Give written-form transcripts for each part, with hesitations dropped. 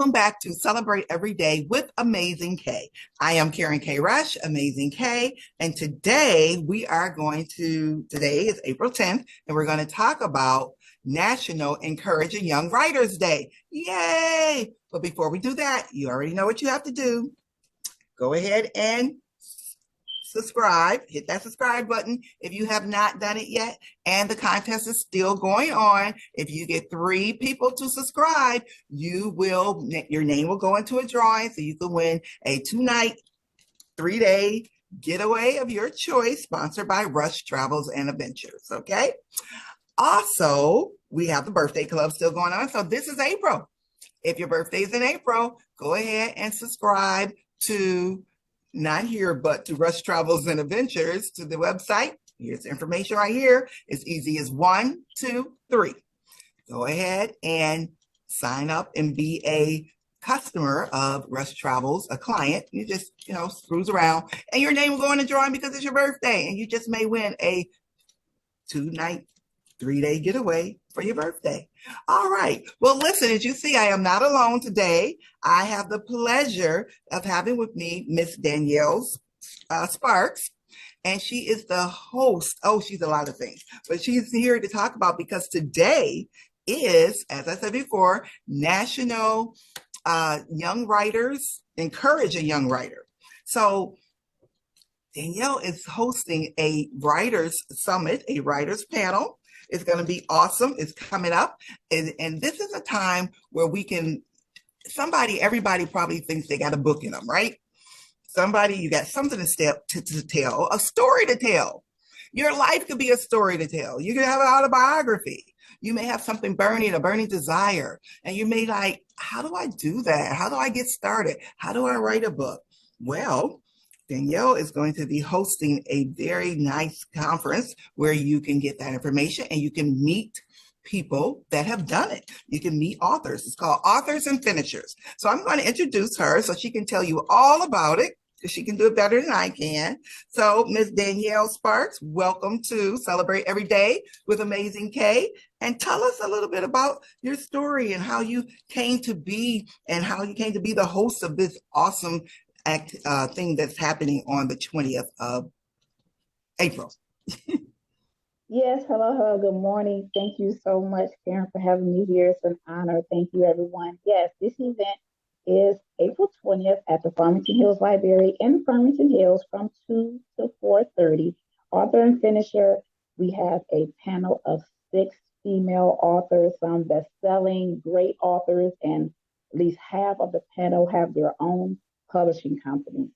welcome back to Celebrate Every Day with Amazing K. I am Karen K. Rush, Amazing K, and today is April 10th, and we're going to talk about National Encouraging Young Writers Day. Yay! But before we do that, you already know what you have to do. Go ahead and subscribe, hit that subscribe button if you have not done it yet. And the contest is still going on. If you get 3 people to subscribe, your name will go into a drawing so you can win a 2-night, 3-day getaway of your choice, sponsored by Rush Travels and Adventures. Okay. Also, we have the birthday club still going on. So this is April. If your birthday is in April, go ahead and subscribe to not here, but to Rush Travels and Adventures, to the website. Here's the information right here. It's easy as 1, 2, 3. Go ahead and sign up and be a customer of Rush Travels, a client. You just, cruise around and your name will go in the drawing because it's your birthday and you just may win a 2-night, 3-day getaway for your birthday. All right. Well, listen, as you see, I am not alone today. I have the pleasure of having with me Miss Danielle Sparks, and she is the host. Oh, she's a lot of things, but she's here to talk about, because today is, as I said before, National Young Writers Encourage a Young Writer. So Danielle is hosting a writers summit, a writers panel. It's going to be awesome. It's coming up. And this is a time where everybody probably thinks they got a book in them, right? You got something to tell, a story to tell. Your life could be a story to tell. You could have an autobiography. You may have something burning, a burning desire. And you may like, how do I do that? How do I get started? How do I write a book? Well, Danielle is going to be hosting a very nice conference where you can get that information and you can meet people that have done it. You can meet authors. It's called Authors and Finishers. So I'm going to introduce her so she can tell you all about it, because she can do it better than I can. So Ms. Danielle Sparks, welcome to Celebrate Every Day with Amazing K. And tell us a little bit about your story and how you came to be the host of this awesome thing that's happening on the 20th of April. Yes, hello, good morning. Thank you so much, Karen, for having me here. It's an honor. Thank you, everyone. Yes, this event is April 20th at the Farmington Hills Library in Farmington Hills from 2 to 4:30. Author and finisher, we have a panel of 6 female authors, some best-selling, great authors, and at least half of the panel have their own publishing company.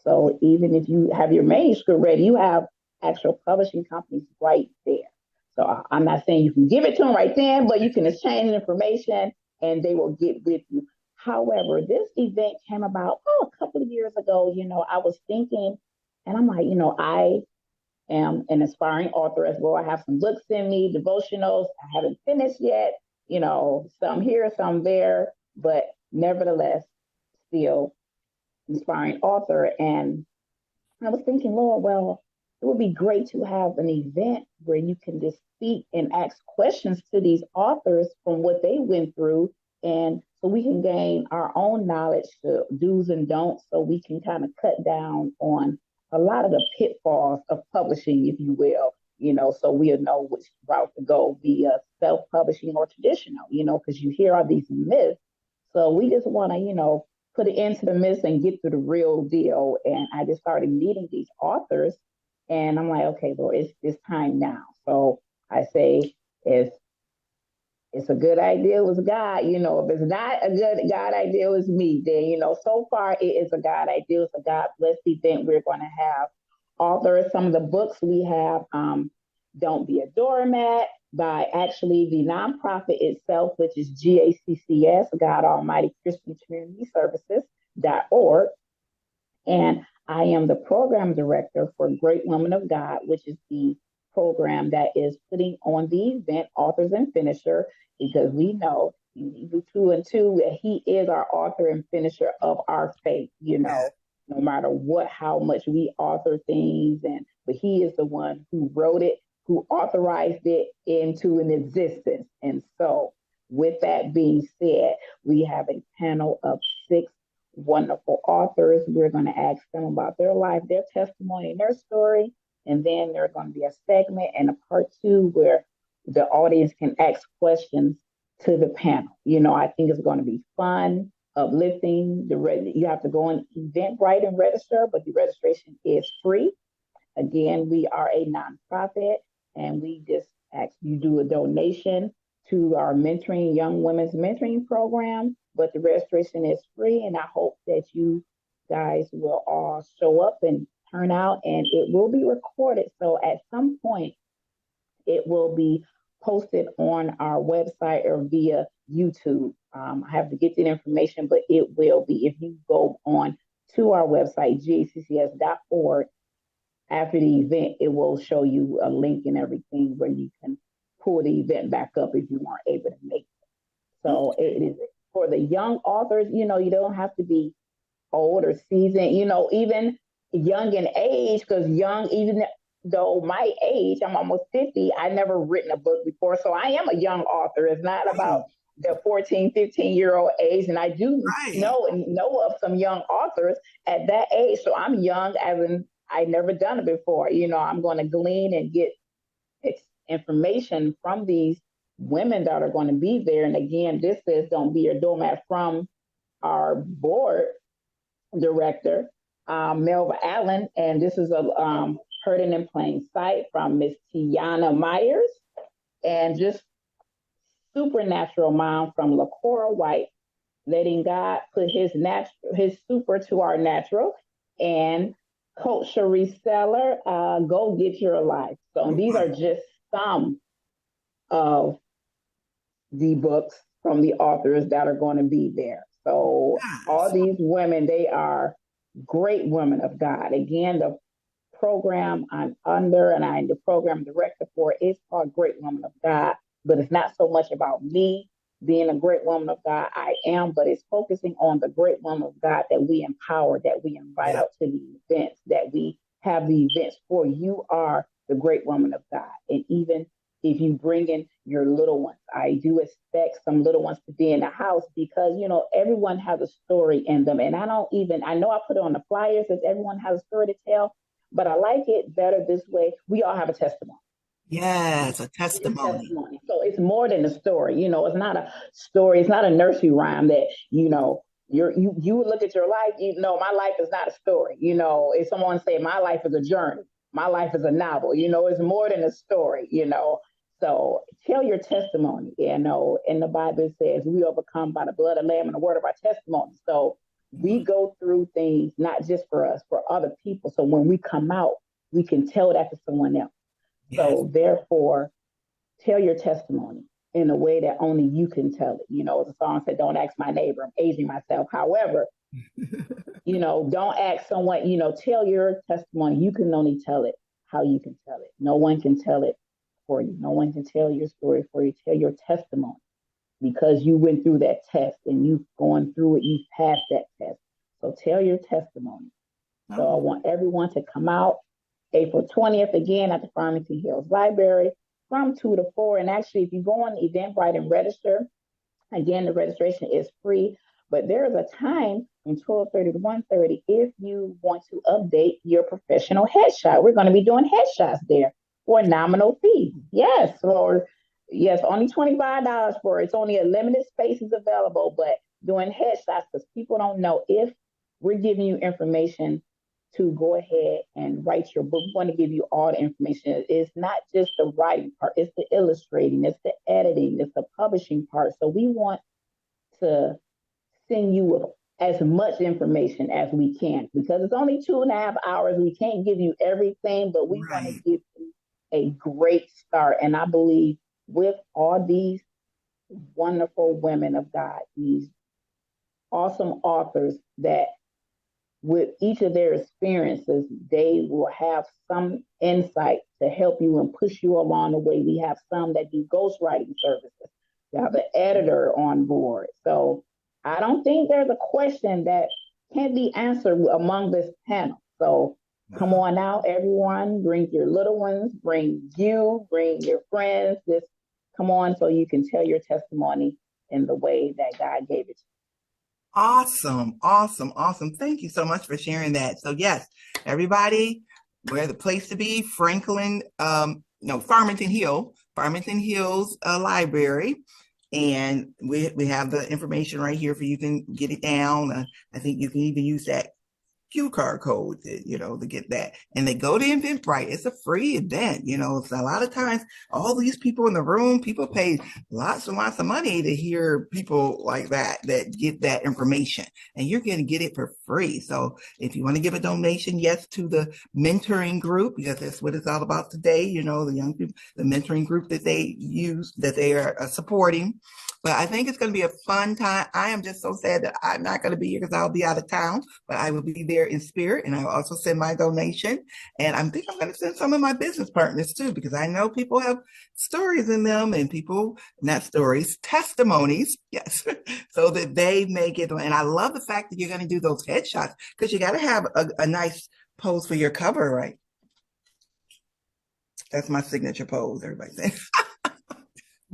So even if you have your manuscript ready, you have actual publishing companies right there. So I'm not saying you can give it to them right then, but you can exchange information and they will get with you. However, this event came about a couple of years ago. I was thinking, and I'm like, I am an aspiring author as well. I have some books in me, devotionals. I haven't finished yet, some here, some there, but nevertheless, still inspiring author. And I was thinking, Lord, well, it would be great to have an event where you can just speak and ask questions to these authors from what they went through. And so we can gain our own knowledge, the do's and don'ts, so we can kind of cut down on a lot of the pitfalls of publishing, if you will, so we'll know which route to go, via self-publishing or traditional, because you hear all these myths. So we just want to, put it into the myths and get to the real deal. And I just started meeting these authors and I'm like, okay, Lord, it's time now. So I say, if it's a good idea, it was God. If it's not a good God idea, it was me. Then, so far it is a God idea. It's a God blessed event. We're going to have authors. Some of the books we have, Don't Be a Doormat, by actually the nonprofit itself, which is GACCS, God Almighty Christian Community Services.org. And I am the program director for Great Women of God, which is the program that is putting on the event Authors and Finisher, because we know Hebrews 2 and 2, he is our author and finisher of our faith, no matter how much we author things, but he is the one who wrote it, who authorized it into an existence. And so with that being said, we have a panel of 6 wonderful authors. We're going to ask them about their life, their testimony, and their story. And then there's going to be a segment and a part 2 where the audience can ask questions to the panel. I think it's going to be fun, uplifting. You have to go on Eventbrite and register, but the registration is free. Again, we are a nonprofit, and we just ask you do a donation to our mentoring young women's mentoring program, but the registration is free, and I hope that you guys will all show up and turn out, and it will be recorded. So at some point, it will be posted on our website or via YouTube. I have to get that information, but it will be. If you go on to our website, gaccs.org, after the event, it will show you a link and everything where you can pull the event back up if you weren't able to make it. So it is for the young authors. You don't have to be old or seasoned, even young in age, because even though my age, I'm almost 50, I never written a book before. So I am a young author. It's not about the 14, 15-year-old age. And I do know of some young authors at that age. So I'm young as in I never done it before. I'm going to glean and get information from these women that are going to be there. And again, this says don't be your doormat from our board director, Melva Allen. And this is a Heard It in Plain Sight from Miss Tiana Myers. And just Supernatural Mom from LaCora White, letting God put his super to our natural. And Coach Cherie Seller, Go Get Your Life. So these are just some of the books from the authors that are going to be there. So all these women, they are great women of God. Again, the program I'm under and I'm the program director for is called Great Women of God, but it's not so much about me being a great woman of God. I am, but it's focusing on the great woman of God that we empower, that we invite out to the events, that we have the events for. You are the great woman of God. And even if you bring in your little ones, I do expect some little ones to be in the house because, everyone has a story in them. And I know I put it on the flyers that everyone has a story to tell, but I like it better this way. We all have a testimony. Yes, a testimony. So it's more than a story. It's not a story. It's not a nursery rhyme that, you look at your life, my life is not a story. If someone say my life is a journey, my life is a novel, it's more than a story, So tell your testimony, and the Bible says we overcome by the blood of the Lamb and the word of our testimony. So we go through things, not just for us, for other people. So when we come out, we can tell that to someone else. Yes. So therefore, tell your testimony in a way that only you can tell it. The song said, don't ask my neighbor, I'm aging myself. However, don't ask someone, tell your testimony. You can only tell it how you can tell it. No one can tell it for you. No one can tell your story for you. Tell your testimony because you went through that test and you've gone through it. You've passed that test. So tell your testimony. So I want everyone to come out April 20th, again, at the Farmington Hills Library from 2 to 4. And actually, if you go on Eventbrite and register, again, the registration is free. But there is a time from 12:30 to 1:30 if you want to update your professional headshot. We're going to be doing headshots there for a nominal fee. Yes, only $25 for it. It's only a limited spaces available, but doing headshots because people don't know if we're giving you information to go ahead and write your book. We want to give you all the information. It's not just the writing part, it's the illustrating, it's the editing, it's the publishing part. So we want to send you with as much information as we can because it's only 2.5 hours. We can't give you everything, but we want to give you a great start. And I believe with all these wonderful women of God, these awesome authors that with each of their experiences, they will have some insight to help you and push you along the way. We have some that do ghostwriting services. We have an editor on board. So I don't think there's a question that can't be answered among this panel. So come on out, everyone. Bring your little ones. Bring your friends. This come on so you can tell your testimony in the way that God gave it to Awesome, awesome, awesome. Thank you so much for sharing that. So yes, everybody, where the place to be, Farmington Hills Library. And we have the information right here for you can get it down. I think you can even use that QR code to get that. And they go to Eventbrite. It's a free event. It's a lot of times all these people in the room, people pay lots and lots of money to hear people like that get that information. And you're going to get it for free. So if you want to give a donation, yes, to the mentoring group, because that's what it's all about today, the young people, the mentoring group that they use, that they are supporting. But I think it's going to be a fun time. I am just so sad that I'm not going to be here because I'll be out of town, but I will be there in spirit, and I will also send my donation. And I think I'm going to send some of my business partners too, because I know people have stories in them, and people, not stories, testimonies, yes, so that they may get them. And I love the fact that you're going to do those headshots, because you got to have a nice pose for your cover, right? That's my signature pose, everybody says.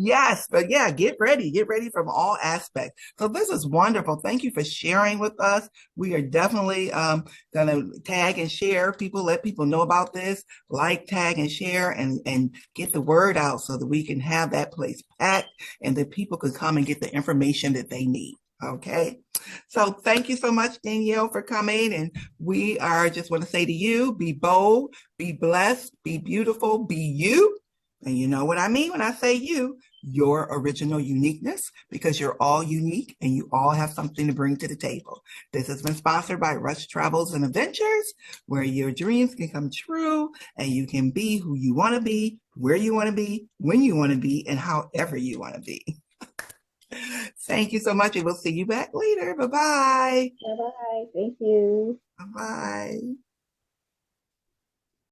Yes, but yeah, get ready from all aspects. So this is wonderful. Thank you for sharing with us. We are definitely going to tag and share people, let people know about this, like, tag, and share, and get the word out so that we can have that place packed and that people can come and get the information that they need. Okay. So thank you so much, Danielle, for coming. And we are just want to say to you, be bold, be blessed, be beautiful, be you. And you know what I mean when I say you, your original uniqueness, because you're all unique and you all have something to bring to the table. This has been sponsored by Rush Travels and Adventures, where your dreams can come true and you can be who you want to be, where you want to be, when you want to be, and however you want to be. Thank you so much, and we'll see you back later. Bye-bye. you. Bye-bye. Thank you. Bye-bye.